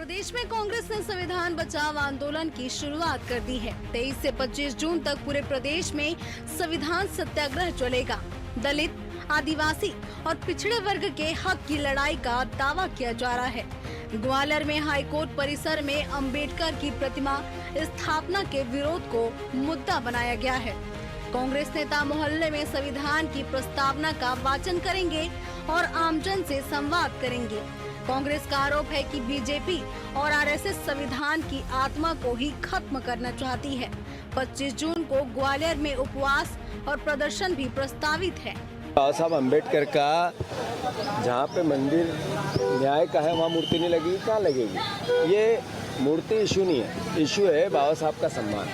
प्रदेश में कांग्रेस ने संविधान बचाओ आंदोलन की शुरुआत कर दी है। 23 से 25 जून तक पूरे प्रदेश में संविधान सत्याग्रह चलेगा। दलित, आदिवासी और पिछड़े वर्ग के हक की लड़ाई का दावा किया जा रहा है। ग्वालियर में हाईकोर्ट परिसर में अंबेडकर की प्रतिमा स्थापना के विरोध को मुद्दा बनाया गया है। कांग्रेस नेता मोहल्ले में संविधान की प्रस्तावना का वाचन करेंगे और आमजन से संवाद करेंगे। कांग्रेस का आरोप है कि बीजेपी और आरएसएस संविधान की आत्मा को ही खत्म करना चाहती है। 25 जून को ग्वालियर में उपवास और प्रदर्शन भी प्रस्तावित है। बाबा साहब अम्बेडकर का जहाँ पे मंदिर न्याय का है वहाँ मूर्ति नहीं लगेगी, कहाँ लगेगी? ये मूर्ति इशू नहीं है, इशू है बाबा साहब का सम्मान।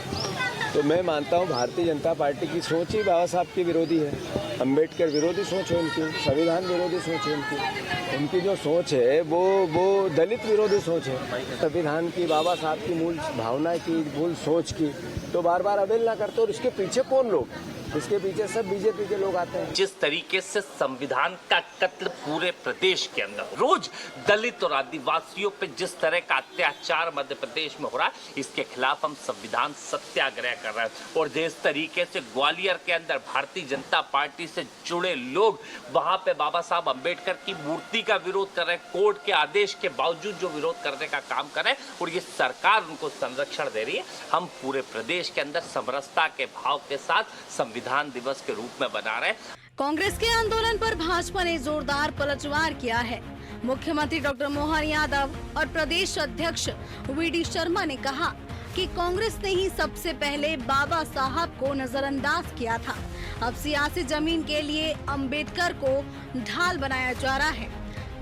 तो मैं मानता हूँ भारतीय जनता पार्टी की सोच ही बाबा साहब की विरोधी है। अम्बेडकर विरोधी सोच है उनकी, संविधान विरोधी सोच है उनकी जो सोच है वो दलित विरोधी सोच है। संविधान की, बाबा साहब की मूल भावना की, मूल सोच की तो बार बार अवहेलना करते। और इसके पीछे कौन लोग? इसके पीछे सब बीजेपी के लोग आते हैं। जिस तरीके से संविधान का कत्ल पूरे प्रदेश के अंदर रोज दलित और आदिवासियों पे जिस तरह का अत्याचार मध्य प्रदेश में हो रहा है, इसके खिलाफ हम संविधान सत्याग्रह कर रहे हैं। और जिस तरीके से ग्वालियर के अंदर भारतीय जनता पार्टी से जुड़े लोग वहां पे बाबा साहब अम्बेडकर की मूर्ति का विरोध कर रहे हैं, कोर्ट के आदेश के बावजूद जो विरोध करने का काम कर रहे हैं और ये सरकार उनको संरक्षण दे रही है, हम पूरे प्रदेश के अंदर समरसता के भाव के साथ संविधान दिवस के रूप में बना रहे हैं। कांग्रेस के आंदोलन पर भाजपा ने जोरदार पलटवार किया है। मुख्यमंत्री डॉक्टर मोहन यादव और प्रदेश अध्यक्ष वीडी शर्मा ने कहा कि कांग्रेस ने ही सबसे पहले बाबा साहब को नजरअंदाज किया था। अब सियासी जमीन के लिए अंबेडकर को ढाल बनाया जा रहा है।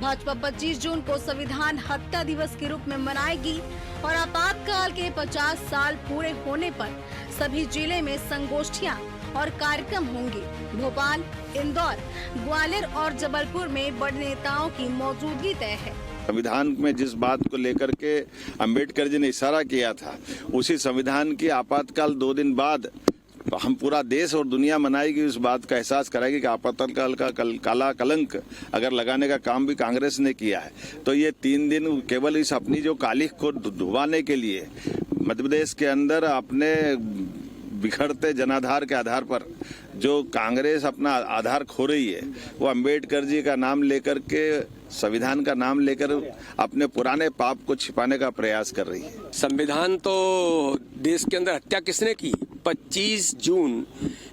भाजपा 25 जून को संविधान हत्या दिवस के रूप में मनाएगी और आपातकाल के 50 साल पूरे होने पर सभी जिले में संगोष्ठियां और कार्यक्रम होंगे। भोपाल, इंदौर, ग्वालियर और जबलपुर में बड़े नेताओं की मौजूदगी तय है। संविधान में जिस बात को लेकर के अंबेडकर जी ने इशारा किया था, उसी संविधान की आपातकाल 2 दिन बाद हम पूरा देश और दुनिया मनाएगी, उस बात का एहसास कराएगी कि आपातकाल का काला कलंक अगर लगाने का काम भी कांग्रेस ने किया है, तो ये 3 दिन केवल इस अपनी जो कालिख को धुवाने के लिए मध्य प्रदेश के अंदर अपने बिखरते जनाधार के आधार पर जो कांग्रेस अपना आधार खो रही है, वो अंबेडकर जी का नाम लेकर के, संविधान का नाम लेकर अपने पुराने पाप को छिपाने का प्रयास कर रही है। संविधान तो देश के अंदर हत्या किसने की? 25 जून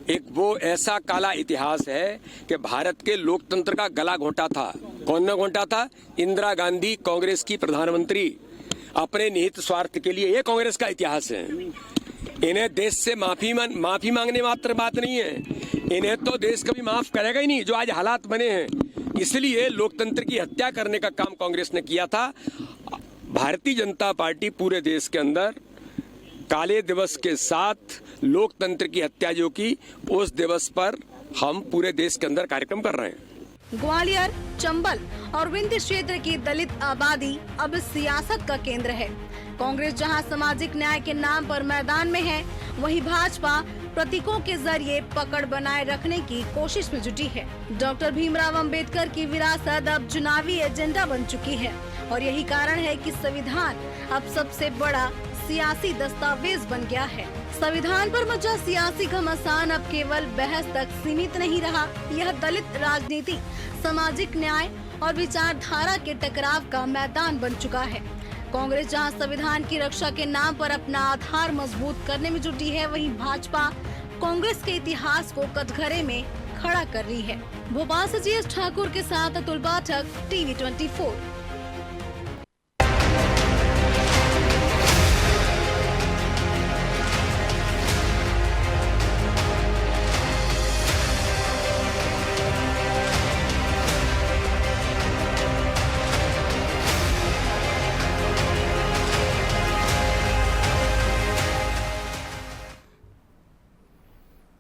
एक वो ऐसा काला इतिहास है कि भारत के लोकतंत्र का गला घोंटा था। कौन ने घोंटा था? इंदिरा गांधी, कांग्रेस की प्रधानमंत्री, अपने निहित स्वार्थ के लिए। ये कांग्रेस का इतिहास है। इन्हें देश से माफी मांगने मात्र बात नहीं है, इन्हें तो देश कभी माफ करेगा ही नहीं जो आज हालात बने हैं। इसलिए लोकतंत्र की हत्या करने का काम कांग्रेस ने किया था। भारतीय जनता पार्टी पूरे देश के अंदर काले दिवस के साथ लोकतंत्र की हत्या जो की, उस दिवस पर हम पूरे देश के अंदर कार्यक्रम कर रहे हैं। ग्वालियर, चंबल और विंध्य क्षेत्र की दलित आबादी अब सियासत का केंद्र है। कांग्रेस जहां सामाजिक न्याय के नाम पर मैदान में है, वहीं भाजपा प्रतीकों के जरिए पकड़ बनाए रखने की कोशिश में जुटी है। डॉक्टर भीमराव अंबेडकर की विरासत अब चुनावी एजेंडा बन चुकी है और यही कारण है कि संविधान अब सबसे बड़ा सियासी दस्तावेज बन गया है। संविधान पर मचा सियासी घमासान अब केवल बहस तक सीमित नहीं रहा, यह दलित राजनीति, सामाजिक न्याय और विचारधारा के टकराव का मैदान बन चुका है। कांग्रेस जहां संविधान की रक्षा के नाम पर अपना आधार मजबूत करने में जुटी है, वहीं भाजपा कांग्रेस के इतिहास को कटघरे में खड़ा कर रही है। भोपाल से जीएस ठाकुर के साथ अतुल पाठक, टीवी 24।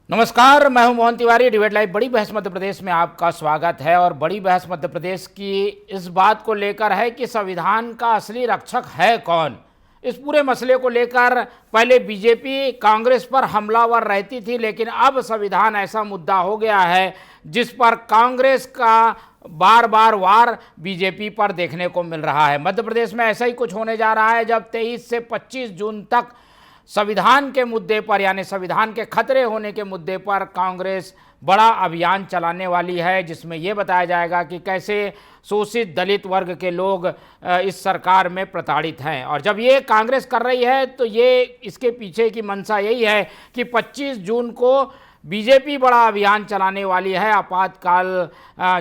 नमस्कार, मैं हूं मोहन तिवारी। डिबेट लाइव बड़ी बहस मध्य प्रदेश में आपका स्वागत है। और बड़ी बहस मध्य प्रदेश की इस बात को लेकर है कि संविधान का असली रक्षक है कौन। इस पूरे मसले को लेकर पहले बीजेपी कांग्रेस पर हमलावर रहती थी, लेकिन अब संविधान ऐसा मुद्दा हो गया है जिस पर कांग्रेस का बार बार वार बीजेपी पर देखने को मिल रहा है। मध्य प्रदेश में ऐसा ही कुछ होने जा रहा है जब 23 से 25 जून तक संविधान के मुद्दे पर यानी संविधान के खतरे होने के मुद्दे पर कांग्रेस बड़ा अभियान चलाने वाली है, जिसमें यह बताया जाएगा कि कैसे शोषित दलित वर्ग के लोग इस सरकार में प्रताड़ित हैं। और जब ये कांग्रेस कर रही है तो ये इसके पीछे की मंशा यही है कि 25 जून को बीजेपी बड़ा अभियान चलाने वाली है। आपातकाल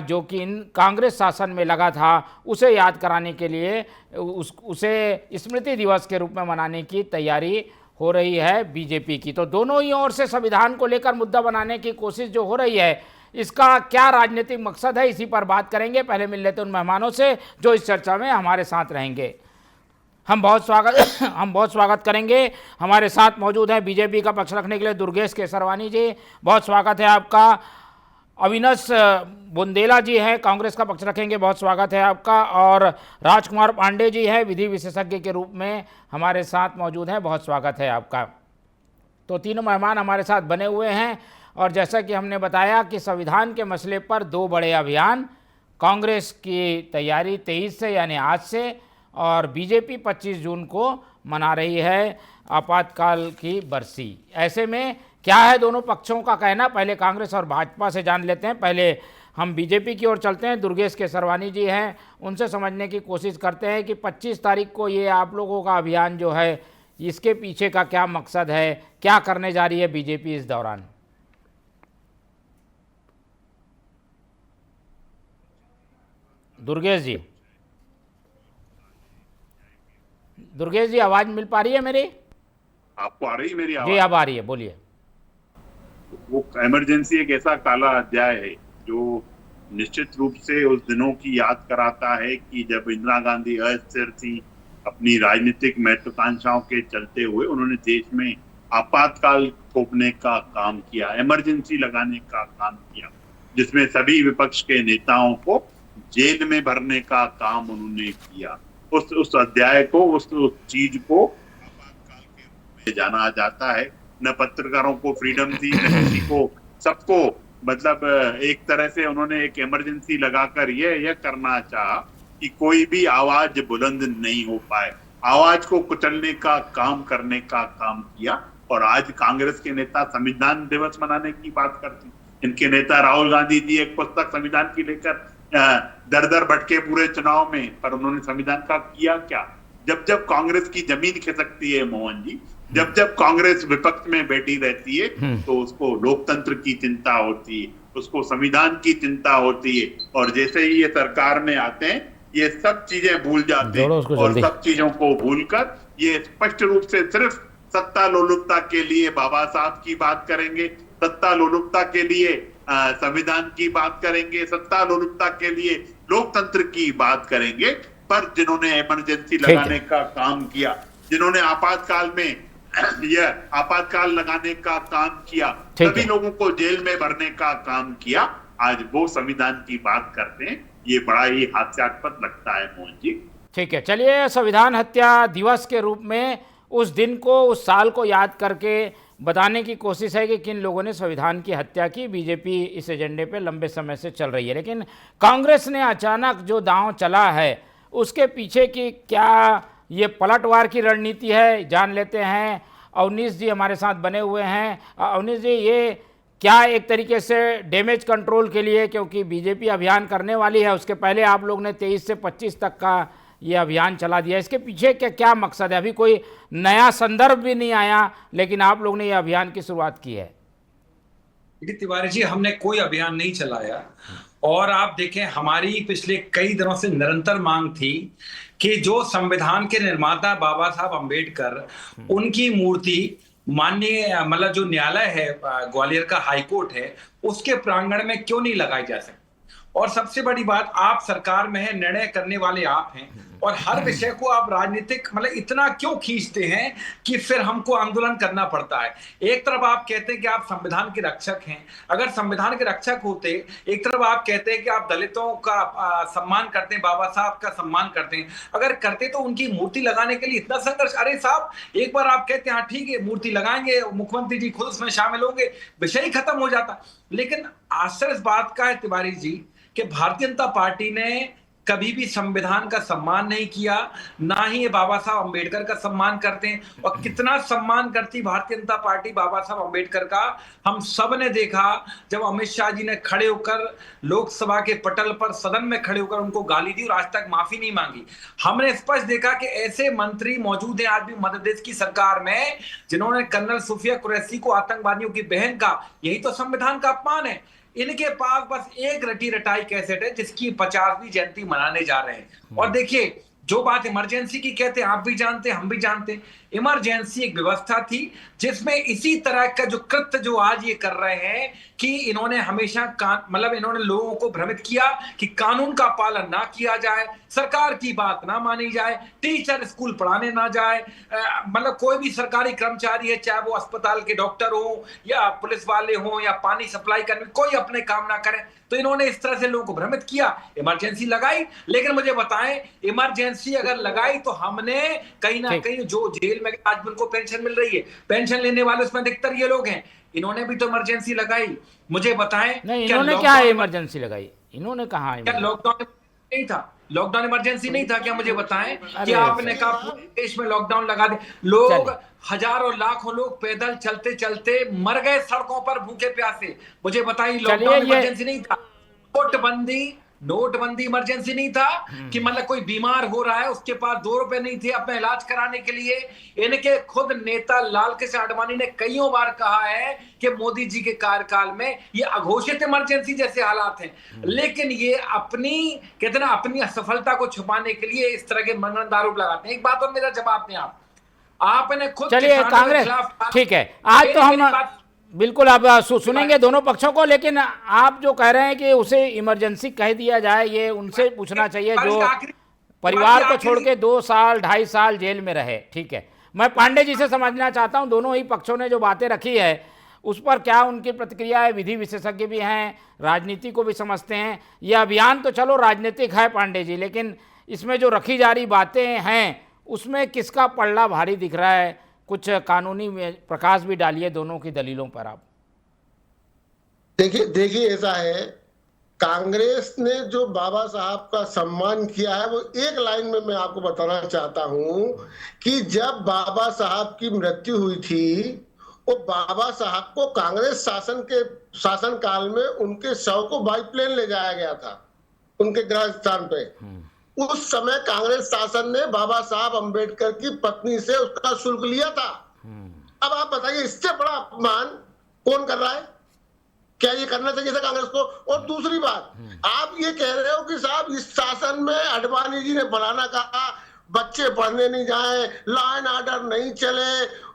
जो कि कांग्रेस शासन में लगा था उसे याद कराने के लिए उसे स्मृति दिवस के रूप में मनाने की तैयारी हो रही है बीजेपी की। तो दोनों ही ओर से संविधान को लेकर मुद्दा बनाने की कोशिश जो हो रही है, इसका क्या राजनीतिक मकसद है, इसी पर बात करेंगे। पहले मिल लेते हैं उन मेहमानों से जो इस चर्चा में हमारे साथ रहेंगे। हम बहुत स्वागत करेंगे। हमारे साथ मौजूद हैं बीजेपी का पक्ष रखने के लिए दुर्गेश केसरवानी जी, बहुत स्वागत है आपका। अविनाश बुंदेला जी हैं, कांग्रेस का पक्ष रखेंगे, बहुत स्वागत है आपका। और राजकुमार पांडे जी हैं, विधि विशेषज्ञ के रूप में हमारे साथ मौजूद हैं, बहुत स्वागत है आपका। तो तीनों मेहमान हमारे साथ बने हुए हैं और जैसा कि हमने बताया कि संविधान के मसले पर दो बड़े अभियान, कांग्रेस की तैयारी 23 से यानी आज से, और बीजेपी 25 जून को मना रही है आपातकाल की बरसी। ऐसे में क्या है दोनों पक्षों का कहना, पहले कांग्रेस और भाजपा से जान लेते हैं। पहले हम बीजेपी की ओर चलते हैं, दुर्गेश केसरवानी जी हैं, उनसे समझने की कोशिश करते हैं कि 25 तारीख को ये आप लोगों का अभियान जो है इसके पीछे का क्या मकसद है, क्या करने जा रही है बीजेपी इस दौरान। दुर्गेश जी आवाज मिल पा रही है मेरी? आपको आ रही है मेरी आवाज? जी अब आ रही है, बोलिए। वो इमरजेंसी एक ऐसा काला अध्याय है जो निश्चित रूप से उस दिनों की याद कराता है कि जब इंदिरा गांधी अस्थिर थी, अपनी राजनीतिक महत्वाकांक्षाओं के चलते हुए उन्होंने देश में आपातकाल थोपने का काम किया, इमरजेंसी लगाने का काम किया, जिसमें सभी विपक्ष के नेताओं को जेल में भरने का काम उन्होंने किया। उस अध्याय को, उस चीज को आपातकाल के रूप में जाना जाता है। न पत्रकारों को फ्रीडम थी, न किसी को, सबको, मतलब एक तरह से उन्होंने एक इमरजेंसी लगाकर यह करना चाहा कि कोई भी आवाज बुलंद नहीं हो पाए, आवाज को कुचलने का काम करने का काम किया। और आज कांग्रेस के नेता संविधान दिवस मनाने की बात करते हैं। इनके नेता राहुल गांधी जी एक पुस्तक संविधान की लेकर दर दर भटके पूरे चुनाव में, पर उन्होंने संविधान का किया क्या? जब जब कांग्रेस की जमीन खिसकती है मोहन जी, जब जब कांग्रेस विपक्ष में बैठी रहती है तो उसको लोकतंत्र की चिंता होती है, उसको संविधान की चिंता होती है। और जैसे ही ये सरकार में आते हैं ये सब चीजें भूल जाते हैं और सब चीजों को भूलकर ये स्पष्ट रूप से सिर्फ सत्ता लोलुपता के लिए बाबा साहब की बात करेंगे, सत्ता लोलुपता के लिए संविधान की बात करेंगे, सत्ता लोलुपता के लिए लोकतंत्र की बात करेंगे। पर जिन्होंने इमरजेंसी लगाने का काम किया, जिन्होंने आपातकाल में यह आपातकाल लगाने का काम किया, सभी लोगों को जेल में भरने का काम किया, आज वो संविधान की बात करते हैं। ये बड़ा ही हास्यास्पद लगता है मोहन जी। ठीक है, चलिए संविधान हत्या दिवस के रूप में उस दिन को, उस साल को याद करके बताने की कोशिश है कि किन लोगों ने संविधान की हत्या की। बीजेपी इस एजेंडे पे लंबे समय से चल रही है, लेकिन कांग्रेस ने अचानक जो दांव चला है उसके पीछे की क्या ये पलटवार की रणनीति है, जान लेते हैं। अवनीश जी हमारे साथ बने हुए हैं। अवनीश जी, ये क्या एक तरीके से डैमेज कंट्रोल के लिए, क्योंकि बीजेपी अभियान करने वाली है, उसके पहले आप लोग ने 23 से 25 तक का ये अभियान चला दिया, इसके पीछे क्या मकसद है? अभी कोई नया संदर्भ भी नहीं आया, लेकिन आप लोग ने ये अभियान की शुरुआत की है। तिवारी जी, हमने कोई अभियान नहीं चलाया और आप देखें हमारी पिछले कई दिनों से निरंतर मांग थी कि जो संविधान के निर्माता बाबा साहब अंबेडकर, उनकी मूर्ति माननीय मतलब जो न्यायालय है ग्वालियर का हाईकोर्ट है उसके प्रांगण में क्यों नहीं लगाई जा सकती। और सबसे बड़ी बात, आप सरकार में है, निर्णय करने वाले आप हैं और हर विषय को आप राजनीतिक मतलब इतना क्यों खींचते हैं कि फिर हमको आंदोलन करना पड़ता है। एक तरफ आप कहते हैं कि आप संविधान के रक्षक हैं, अगर संविधान के रक्षक होते, एक तरफ आप कहते हैं कि आप दलितों का सम्मान करते हैं, बाबा साहब का सम्मान करते हैं, अगर करते तो उनकी मूर्ति लगाने के लिए इतना संघर्ष। अरे साहब, एक बार आप कहते हैं हाँ ठीक है मूर्ति लगाएंगे, मुख्यमंत्री जी खुद उसमें शामिल होंगे, विषय ही खत्म हो जाता। लेकिन आश्चर्य इस बात का है तिवारी जी कि भारतीय जनता पार्टी ने कभी भी संविधान का सम्मान नहीं किया, ना ही ये बाबा साहब अंबेडकर का सम्मान करते हैं। और कितना सम्मान करती भारतीय जनता पार्टी बाबा साहब अंबेडकर का, हम सब ने देखा जब अमित शाह जी ने खड़े होकर लोकसभा के पटल पर सदन में खड़े होकर उनको गाली दी और आज तक माफी नहीं मांगी। हमने स्पष्ट देखा कि ऐसे मंत्री मौजूद हैं आज भी मध्य प्रदेश की सरकार में जिन्होंने कर्नल सूफिया कुरैशी को आतंकवादियों की बहन का, यही तो संविधान का अपमान है। इनके पास बस एक रटी रटाई कैसेट है जिसकी 50वीं जयंती मनाने जा रहे हैं। और देखिए, जो बात इमरजेंसी की कहते हैं, आप भी जानते हैं, हम भी जानते हैं, इमरजेंसी एक व्यवस्था थी जिसमें इसी तरह का जो कृत्य जो आज ये कर रहे हैं कि इन्होंने हमेशा मतलब इन्होंने लोगों को भ्रमित किया कि कानून का पालन ना किया जाए, सरकार की बात ना मानी जाए, टीचर स्कूल पढ़ाने ना जाए, मतलब कोई भी सरकारी कर्मचारी है, चाहे वो अस्पताल के डॉक्टर हो या पुलिस वाले हो या पानी सप्लाई कर्मी, कोई अपने काम ना करे। तो इन्होंने इस तरह से लोगों को भ्रमित किया, इमरजेंसी लगाई। लेकिन मुझे बताएं, इमरजेंसी अगर लगाई तो हमने कहीं ना कहीं जो जेल में आज उनको पेंशन मिल रही है, पेंशन लेने वाले उसमें अधिकतर ये लोग हैं, इन्होंने भी तो इमरजेंसी लगाई। मुझे बताएं, नहीं, इन्होंने क्या इमरजेंसी लगाई? इन्होंने कहा लॉकडाउन नहीं था? लॉकडाउन इमरजेंसी नहीं था क्या? मुझे बताएं कि आपने कहा पूरे देश में लॉकडाउन लगा दे, लोग हजारों लाखों लोग पैदल चलते चलते मर गए सड़कों पर भूखे प्यासे। मुझे बताइए, लॉकडाउन इमरजेंसी नहीं था? नोटबंदी इमरजेंसी नहीं था कि मतलब कोई बीमार हो रहा है उसके पास 2 रुपए नहीं थे अपना इलाज कराने के लिए? इनके खुद नेता लाल कृष्ण आडवाणी ने कईयों बार कहा है कि मोदी जी के कार्यकाल में ये अघोषित इमरजेंसी जैसे हालात हैं। लेकिन ये अपनी कहते ना अपनी असफलता को छुपाने के लिए इस तरह के मनगढ़ंत आरोप लगाते हैं। एक बात और मेरा जवाब दें आपने खुद, चलिए कांग्रेस, ठीक है, आज तो हम बिल्कुल आप सुनेंगे दोनों पक्षों को, लेकिन आप जो कह रहे हैं कि उसे इमरजेंसी कह दिया जाए, ये उनसे पूछना चाहिए जो परिवार को छोड़ के 2 साल 2.5 साल जेल में रहे। ठीक है, मैं पांडे जी से समझना चाहता हूं, दोनों ही पक्षों ने जो बातें रखी है उस पर क्या उनकी प्रतिक्रिया है? विधि विशेषज्ञ भी हैं, राजनीति को भी समझते हैं। यह अभियान तो चलो राजनीतिक है पांडे जी, लेकिन इसमें जो रखी जा रही बातें हैं उसमें किसका पल्ला भारी दिख रहा है? कुछ कानूनी में प्रकाश भी डालिए दोनों की दलीलों पर आप। देखिए ऐसा है, कांग्रेस ने जो बाबा साहब का सम्मान किया है वो एक लाइन में मैं आपको बताना चाहता हूं कि जब बाबा साहब की मृत्यु हुई थी, वो बाबा साहब को कांग्रेस शासन काल में उनके शव को बाई प्लेन ले जाया गया था उनके गृह स्थान पे। उस समय कांग्रेस शासन ने बाबा साहब अंबेडकर की पत्नी से उसका शुल्क लिया था। अब आप बताइए, इससे बड़ा अपमान कौन कर रहा है? क्या ये करना चाहिए था कांग्रेस को? और दूसरी बात, आप ये कह रहे हो कि साहब इस शासन में आडवाणी जी ने फलाना कहा, बच्चे पढ़ने नहीं जाए, लॉ एंड ऑर्डर नहीं चले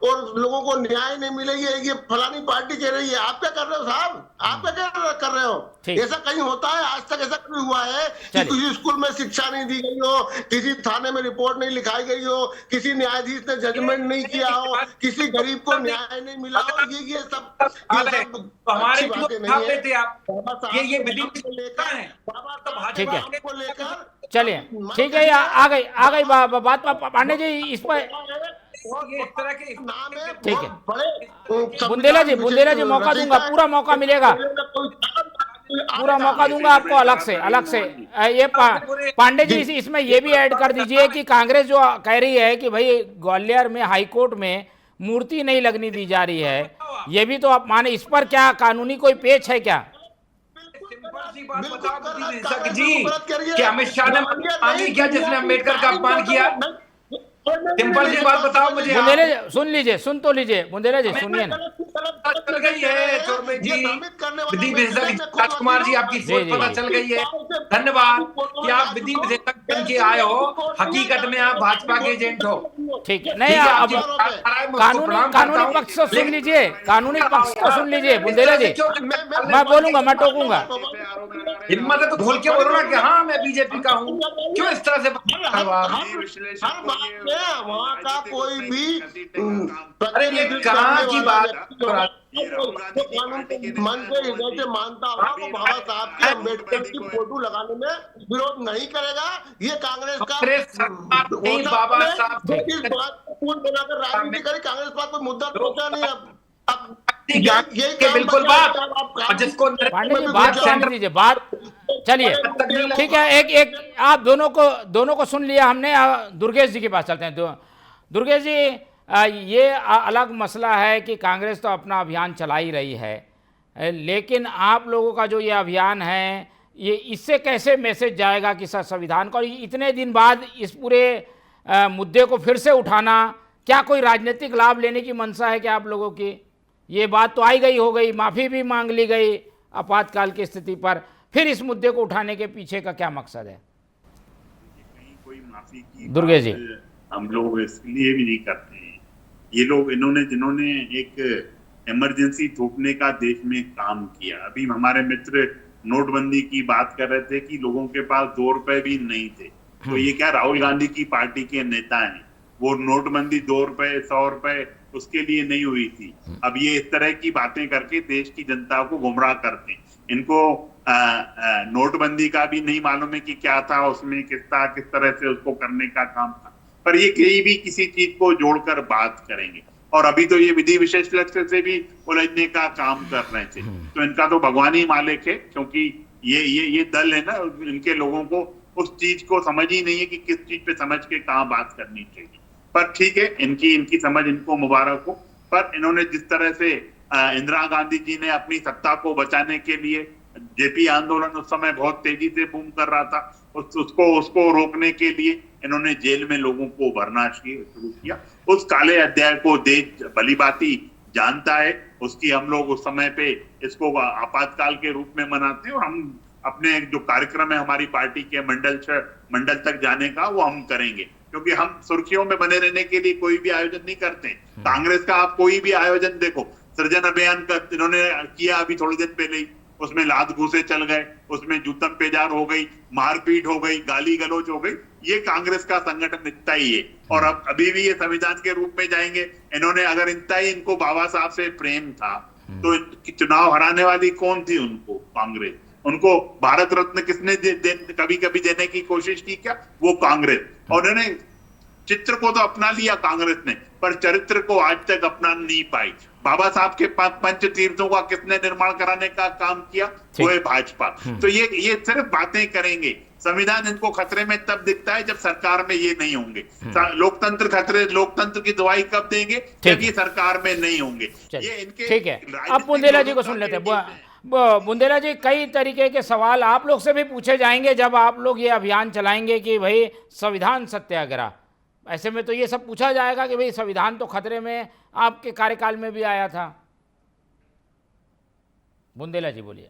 और लोगों को न्याय नहीं मिले, ये फलानी पार्टी कह रही है। आप क्या कर रहे हो साहब? आप क्या कर रहे हो? ऐसा कहीं होता है? आज तक ऐसा कभी हुआ है कि किसी स्कूल में शिक्षा नहीं दी गई हो, किसी थाने में रिपोर्ट नहीं लिखाई गई हो, किसी न्यायाधीश ने जजमेंट नहीं किया हो, किसी गरीब को न्याय नहीं मिला हो? ये सब हमारे बातें नहीं है। ये विधि को लेकर को लेकर चलिए, ठीक है, आ गई बात पांडे जी इस पर। ठीक है, बुंदेला जी मौका दूंगा, पूरा मौका मिलेगा, पूरा मौका दूंगा आपको अलग से। ये पांडे जी इसमें ये भी ऐड कर दीजिए कि कांग्रेस जो कह रही है कि भाई ग्वालियर में हाईकोर्ट में मूर्ति नहीं लगनी दी जा रही है, ये भी तो आप माने, इस पर क्या कानूनी कोई पेच है क्या? जी, क्या अमित शाह ने मानी क्या जिसने अम्बेडकर का अपमान किया? सिंपल सी बात बताओ मुझे। बुंदेले सुन तो लीजिए, बुंदेले जी सुनिए ना। चल गई है चौरमे जी, विधि विशेषज्ञ राजकुमार जी, आपकी सोच पता चल गई है। धन्यवाद कि आप विधि विशेषज्ञ बन के आए हो, हकीकत में आप भाजपा के एजेंट हो। ठीक है, नहीं अब कानूनी पक्ष को सुन लीजिए, कानूनी पक्ष को सुन लीजिए बुंदेले जी, मैं बोलूंगा, मैं टोकूंगा। हिम्मत है तो खोल के बोलो ना कि हाँ मैं बीजेपी का हूँ, क्यों इस तरह से? वहाँ का कोई भी कहाँ की बात मन से हृदय से मानता होगा वो बाबा साहब के अम्बेडकर की फोटो लगाने में विरोध नहीं करेगा। ये कांग्रेस का बाबा साहब इस बात को पूर्ण बनाकर राजनीति करे, कांग्रेस पास कोई मुद्दा पहुंचा नहीं। अब यही बिल्कुल बात जिसको पांडे जी बात सुन लीजिए, बात चलिए ठीक है, एक एक आप दोनों को सुन लिया हमने। दुर्गेश जी के पास चलते हैं। दुर्गेश जी, ये अलग मसला है कि कांग्रेस तो अपना अभियान चला ही रही है, लेकिन आप लोगों का जो ये अभियान है, ये इससे कैसे मैसेज जाएगा कि संविधान का इतने दिन बाद इस पूरे मुद्दे को फिर से उठाना, क्या कोई राजनीतिक लाभ लेने की मंशा है क्या आप लोगों की? ये बात तो आई गई हो गई, माफ़ी भी मांग ली गई आपातकाल की स्थिति पर, फिर इस मुद्दे को उठाने के पीछे का क्या मकसद है? कहीं कोई माफी की दुर्गेश जी, हम लोग इसलिए भी नहीं करते हैं। ये लोग जिन्होंने एक इमरजेंसी थोपने का देश में काम किया। अभी हमारे मित्र नोटबंदी की बात कर रहे थे कि लोगों के पास 2 रुपए भी नहीं थे। तो ये क्या राहुल गांधी की पार्टी के नेता हैं? वो नोटबंदी 2 रुपए 100 रुपए उसके लिए नहीं हुई थी। अब ये इस तरह की बातें करके देश की जनता को गुमराह करते हैं। इनको नोटबंदी का भी नहीं मालूम है कि क्या था उसमें, किस तरह से उसको करने का काम था, पर ये कहीं भी किसी चीज को जोड़कर बात करेंगे। और अभी तो ये विधि विशेष लक्ष्य से भी उलझने का काम कर रहे थे। तो इनका तो भगवान ही मालिक है, क्योंकि ये दल है ना, इनके लोगों को उस चीज को समझ ही नहीं है कि किस चीज पे समझ के कहाँ बात करनी चाहिए। पर ठीक है, इनकी समझ इनको मुबारक हो। पर इन्होंने जिस तरह से इंदिरा गांधी जी ने अपनी सत्ता को बचाने के लिए, जेपी आंदोलन उस समय बहुत तेजी से बूम कर रहा था, उसको रोकने के लिए इन्होंने जेल में लोगों को भरना शुरू किया। उस काले अध्याय को देश भलीभांति जानता है। उसकी हम लोग उस समय पे इसको आपातकाल के रूप में मनाते हैं। और हम अपने जो कार्यक्रम है हमारी पार्टी के मंडल तक जाने का, वो हम करेंगे, क्योंकि हम सुर्खियों में बने रहने के लिए कोई भी आयोजन नहीं करते। कांग्रेस का आप कोई भी आयोजन देखो, सृजन अभियान का इन्होंने किया अभी थोड़ी दिन पहले ही, उसमें लात घूसे चल गए, उसमें जूतम पेजार हो गई, मारपीट हो गई, गाली गलौज हो गई। ये कांग्रेस का संगठन इतना ही है। और अब अभी भी ये संविधान के रूप में जाएंगे। इन्होंने अगर इतना ही इनको बाबा साहब से प्रेम था तो चुनाव हराने वाली कौन थी उनको? कांग्रेस। उनको भारत रत्न किसने कभी कभी देने की कोशिश की क्या? वो कांग्रेस। और उन्होंने चित्र को तो अपना लिया कांग्रेस ने, पर चरित्र को आज तक अपना नहीं पाई। बाबा साहब के पंच तीर्थों का किसने निर्माण कराने का काम किया? वो है भाजपा। तो ये सिर्फ बातें करेंगे। संविधान इनको खतरे में तब दिखता है जब सरकार में ये नहीं होंगे। लोकतंत्र की दवाई कब देंगे? जब ये सरकार में नहीं होंगे। ये इनके ठीक है। अब बुंदेला जी को सुन लेते हैं। बुंदेला जी, कई तरीके के सवाल आप लोग से भी पूछे जाएंगे जब आप लोग ये अभियान चलाएंगे कि भाई संविधान सत्याग्रह। ऐसे में तो ये सब पूछा जाएगा कि भाई संविधान तो खतरे में आपके कार्यकाल में भी आया था। बुंदेला जी बोलिए।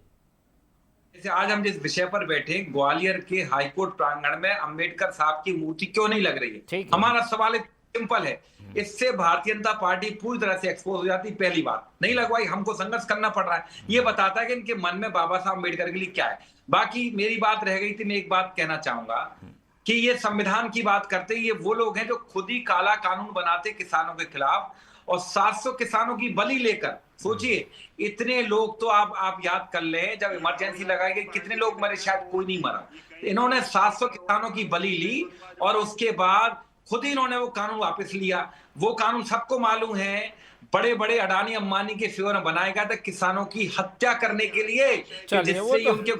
जैसे आज हम जिस विषय पर बैठे, ग्वालियर के हाईकोर्ट प्रांगण में अंबेडकर साहब की मूर्ति क्यों नहीं लग रही है? हमारा सवाल सिंपल है। इससे भारतीय जनता पार्टी पूरी तरह से एक्सपोज हो जाती। पहली बात, नहीं लगवाई, हमको संघर्ष करना पड़ रहा है। ये बताता है कि इनके मन में बाबा साहब अम्बेडकर के लिए क्या है। बाकी मेरी बात रह गई थी, मैं एक बात कहना चाहूंगा कि ये संविधान की बात करते, ये वो लोग हैं जो खुद ही काला कानून बनाते किसानों के खिलाफ, और 700 किसानों की बलि लेकर, सोचिए इतने लोग, तो आप याद कर लें जब इमरजेंसी लगाई गई कितने लोग मरे, शायद कोई नहीं मरा। इन्होंने 700 किसानों की बलि ली और उसके बाद खुद ही इन्होंने वो कानून वापस लिया। वो कानून सबको मालूम है, बड़े बड़े अडानी अंबानी के फेवर में बनाया गया था किसानों की हत्या करने के लिए, जिससे उनके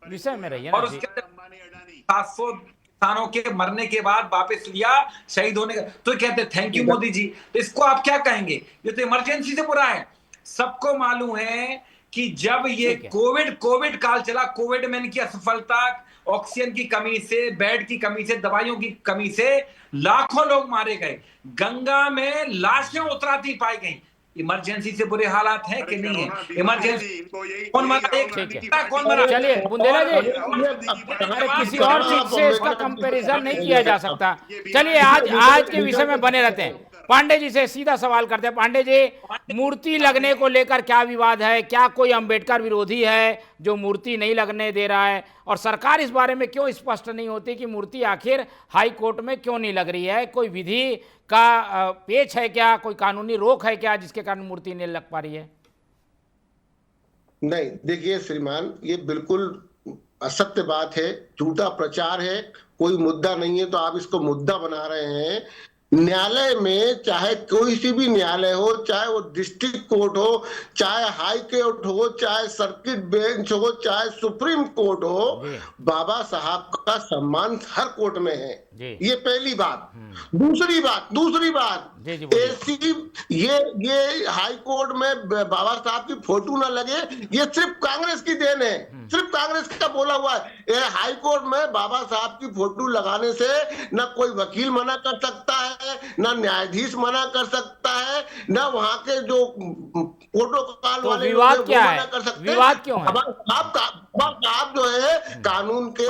विषय में रहिए। और उसके 700 किसानों के मरने के बाद वापस लिया, शहीद होने का। तो कहते थैंक यू मोदी जी। तो इसको आप क्या कहेंगे? ये तो इमरजेंसी से बुरा है। सबको मालूम है कि जब ये कोविड काल चला, कोविड में इनकी असफलता, ऑक्सीजन की कमी से, बेड की कमी से, दवाइयों की कमी से लाखों लोग मारे गए, गंगा में लाशें उतराती पाई गई। इमरजेंसी से बुरे हालात हैं कि नहीं है? इमरजेंसी कौन मरा? चलिए बुंदेला जी, किसी और चीज से इसका कंपैरिजन नहीं किया जा सकता। चलिए आज के विषय में बने रहते हैं। पांडे जी से सीधा सवाल करते हैं। पांडे जी, मूर्ति लगने को लेकर क्या विवाद है? क्या कोई अंबेडकर विरोधी है जो मूर्ति नहीं लगने दे रहा है? और सरकार इस बारे में क्यों स्पष्ट नहीं होती कि मूर्ति आखिर हाई कोर्ट में क्यों नहीं लग रही है? कोई विधि का पेच है क्या? कोई कानूनी रोक है क्या जिसके कारण मूर्ति नहीं लग पा रही है? नहीं, देखिए श्रीमान, ये बिल्कुल असत्य बात है, झूठा प्रचार है। कोई मुद्दा नहीं है तो आप इसको मुद्दा बना रहे हैं। न्यायालय में, चाहे कोई सी भी न्यायालय हो, चाहे वो डिस्ट्रिक्ट कोर्ट हो, चाहे हाई कोर्ट हो, चाहे सर्किट बेंच हो, चाहे सुप्रीम कोर्ट हो, जी। बाबा साहब का सम्मान हर कोर्ट में है। जी। ये पहली बात। दूसरी बात जी जी बोलिए। ऐसी ये हाई कोर्ट में बाबा साहब की फोटो ना लगे, ये सिर्फ कांग्रेस की देन है, सिर्फ कांग्रेस का बोला हुआ है। ये हाई कोर्ट में बाबा साहब की फोटो लगाने से ना कोई वकील मना कर सकता है, ना न्यायाधीश मना कर सकता है, ना वहां के जो प्रोटोकॉल तो वाले विवाद लोग हैं, क्या वो है? मना कर सकते हैं। विवाद क्यों है? बाबा साहब जो है कानून के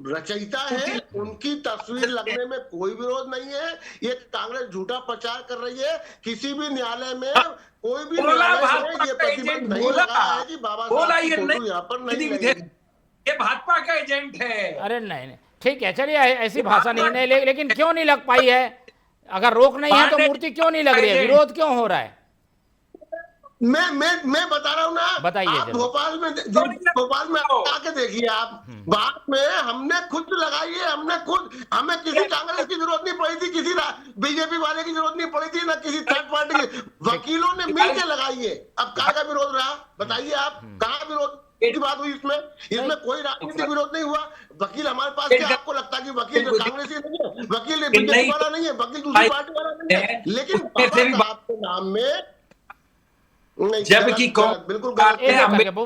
रचयिता है, उनकी तस्वीर लगने में कोई विरोध नहीं है। ये कांग्रेस झूठा प्रचार कर रही है। किसी भी न्यायालय में, कोई भी न्यायालय में ये प्रतिबंध नहीं लगा है कि बाबा साहब की फोटो यहाँ पर नहीं लगेगी। ये भाजपा का एजेंट है। अरे नहीं, ठीक है, चलिए ऐसी भाषा नहीं, लेकिन क्यों नहीं लग पाई है? अगर रोक नहीं है तो मूर्ति क्यों नहीं लग रही है? विरोध क्यों हो रहा है? मैं बता रहा हूँ ना, बताइए आप जरा। भोपाल में आके देखिए आप। बाद में हमने खुद लगाई है, हमें किसी कांग्रेस की जरूरत नहीं पड़ी थी, किसी बीजेपी वाले की जरूरत नहीं पड़ी थी, ना किसी थर्ड पार्टी की। वकीलों ने मिलकर लगाई है। अब कहाँ का विरोध रहा? बताइए आप, कहाँ विरोध की बात हुई? इसमें कोई राजनीतिक विरोध नहीं हुआ। वकील हमारे पास, क्या आपको लगता है कि वकील कांग्रेसी नहीं है, वकील बीजेपी वाला नहीं है, वकील दूसरी पार्टी वाला नहीं है? लेकिन बाबा साहब के नाम में जबकि बिल्कुल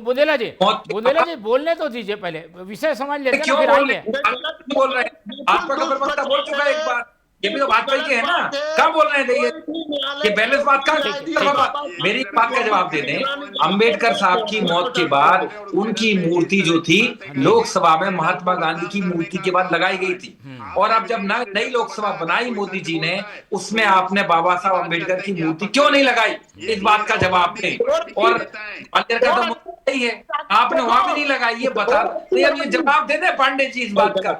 बुंदेला जी बोलने तो दीजिए, पहले विषय समझ लेते हैं, क्यों फिर बोल आएंगे। बोल रहे हैं? आपका खबर पत्ता बोल चुका है एक बार। ये भी तो भाजपा के है ना, कहाँ बोल रहे थे ये बैलेंस बात का? मेरी बात का जवाब दे दें। अंबेडकर साहब की मौत के बाद उनकी मूर्ति जो थी लोकसभा में महात्मा गांधी की मूर्ति के बाद लगाई गई थी, और अब जब नई लोकसभा बनाई मोदी जी ने, उसमें आपने बाबा साहब अंबेडकर की मूर्ति क्यों नहीं लगाई? इस बात का जवाब दें। और अंबेडकर तो मूर्ति है, आपने वहां भी नहीं लगाई, ये बता। तो ये जवाब दे दे पांडे जी, इस बात का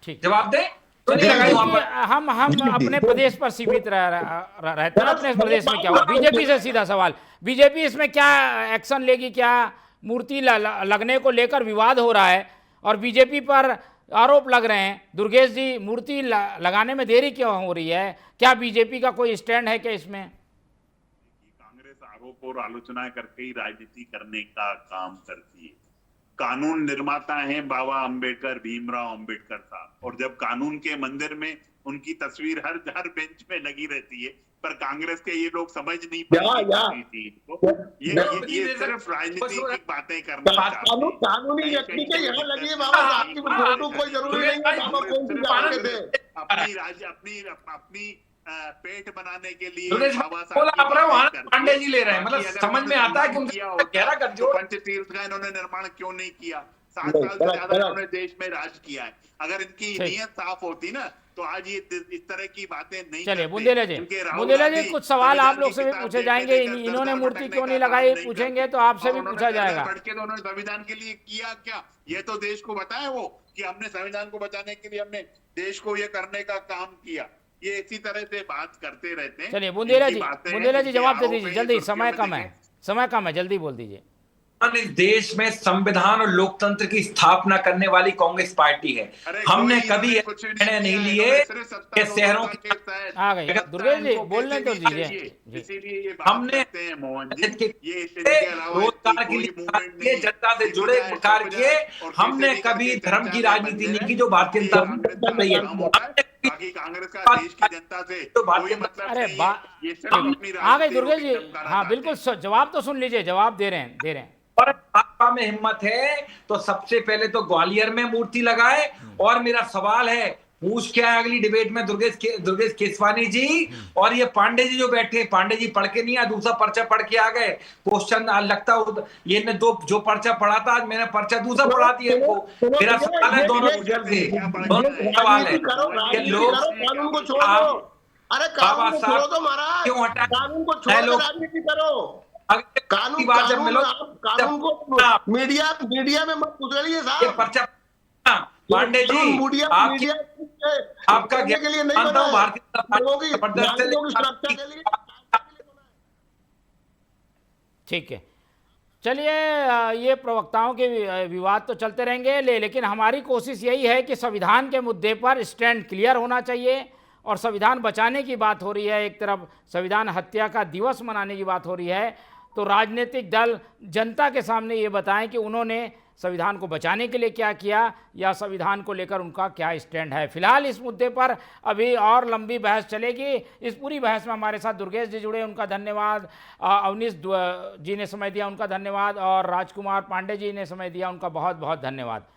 जवाब दे। हम अपने प्रदेश पर सीमित रहते हैं। अपने प्रदेश में क्या हुआ? बीजेपी से सीधा सवाल, बीजेपी इसमें क्या एक्शन लेगी? क्या मूर्ति लगने को लेकर विवाद हो रहा है और बीजेपी पर आरोप लग रहे हैं? दुर्गेश जी, मूर्ति लगाने में देरी क्यों हो रही है? क्या बीजेपी का कोई स्टैंड है क्या इसमें? कांग्रेस आरोप और आलोचना करके ही राजनीति करने का काम करती है। कानून निर्माता हैं बाबा अंबेडकर, भीमराव अंबेडकर साहब, और जब कानून के मंदिर में उनकी तस्वीर हर बेंच में लगी रहती है, पर कांग्रेस के ये लोग समझ नहीं पाते ये सिर्फ राजनीतिक बातें करना चाहते हैं। कानूनी व्यक्ति के यहाँ लगी है बाबा साहब की फोटो, कोई जरूरी नहीं है बाबा कौन सी जगह पे थे। अपनी पेट बनाने के लिए पांडे जी ले रहे हैं, मतलब समझ में आता है कि उनका गहरा गठजोड़। पंचतीर्थ का इन्होंने निर्माण क्यों नहीं किया? 7 साल से ज्यादा इन्होंने देश में राज किया है। अगर इनकी नीयत साफ होती ना, तो आज ये इस तरह की बातें नहीं। चलिए बुंदेला जी कुछ सवाल आप लोग से भी पूछे जाएंगे। इन्होंने मूर्ति क्यों नहीं लगाई पूछेंगे तो आपसे भी पूछा जाएगा। उन्होंने संविधान के लिए किया क्या? ये तो देश को बताए वो कि हमने संविधान को बचाने के लिए हमने देश को ये करने का काम किया। ये इसी तरह से बात करते रहते हैं। चलिए बुंदेला जी जवाब दे दीजिए जल्दी, समय कम है, जल्दी बोल दीजिए। इस देश में संविधान और लोकतंत्र की स्थापना करने वाली कांग्रेस पार्टी है। हमने कभी निर्णय नहीं लिए कि शहरों की आ गए। दुर्गेश जी बोलने तो दीजिए। हमने रोजगार के लिए जनता से जुड़े कार्य किए। हमने कभी धर्म की राजनीति नहीं की जो भारतीय जनता कर रही है। कांग्रेस का देश की जनता से कोई मतलब अरे नहीं। आ गए दुर्गेश जी। हाँ बिल्कुल, जवाब तो सुन लीजिए, जवाब दे रहे हैं। और भाजपा में हिम्मत है तो सबसे पहले तो ग्वालियर में मूर्ति लगाए। और मेरा सवाल है, पूछ क्या है अगली डिबेट में दुर्गेश केसवानी जी और ये पांडे जी जो बैठे, पांडे जी पढ़ के नहीं आया, दूसरा पर्चा पढ़ के आ गए। क्वेश्चन लगता ये ने जो पर्चा पढ़ा था, आज मैंने पर्चा दूसरा पढ़ा दिया इनको। मेरा सवाल है दोनों सवाल है कि लोग कानून को छोड़ दो। अरे कानून को छोड़ो तो महाराज, क्यों हटा? कानून को छोड़ दो, राजनीति करो। कानून को मीडिया में मत उतरिए साहब। पर्चा पांडे जी आपका के लिए नहीं बना है, लोगों की सुरक्षा के लिए। ठीक है, चलिए ये प्रवक्ताओं के विवाद तो चलते रहेंगे, लेकिन हमारी कोशिश यही है कि संविधान के मुद्दे पर स्टैंड क्लियर होना चाहिए और संविधान बचाने की बात हो रही है, एक तरफ संविधान हत्या का दिवस मनाने की बात हो रही है, तो राजनीतिक दल जनता के सामने ये बताएं कि उन्होंने संविधान को बचाने के लिए क्या किया या संविधान को लेकर उनका क्या स्टैंड है। फिलहाल इस मुद्दे पर अभी और लंबी बहस चलेगी। इस पूरी बहस में हमारे साथ दुर्गेश जी जुड़े, उनका धन्यवाद। अवनीश जी ने समय दिया, उनका धन्यवाद। और राजकुमार पांडे जी ने समय दिया, उनका बहुत बहुत धन्यवाद।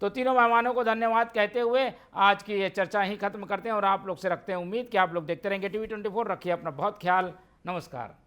तो तीनों मेहमानों को धन्यवाद कहते हुए आज की ये चर्चा ही खत्म करते हैं और आप लोग से रखते हैं उम्मीद कि आप लोग देखते रहेंगे TV24। रखिए अपना बहुत ख्याल। नमस्कार।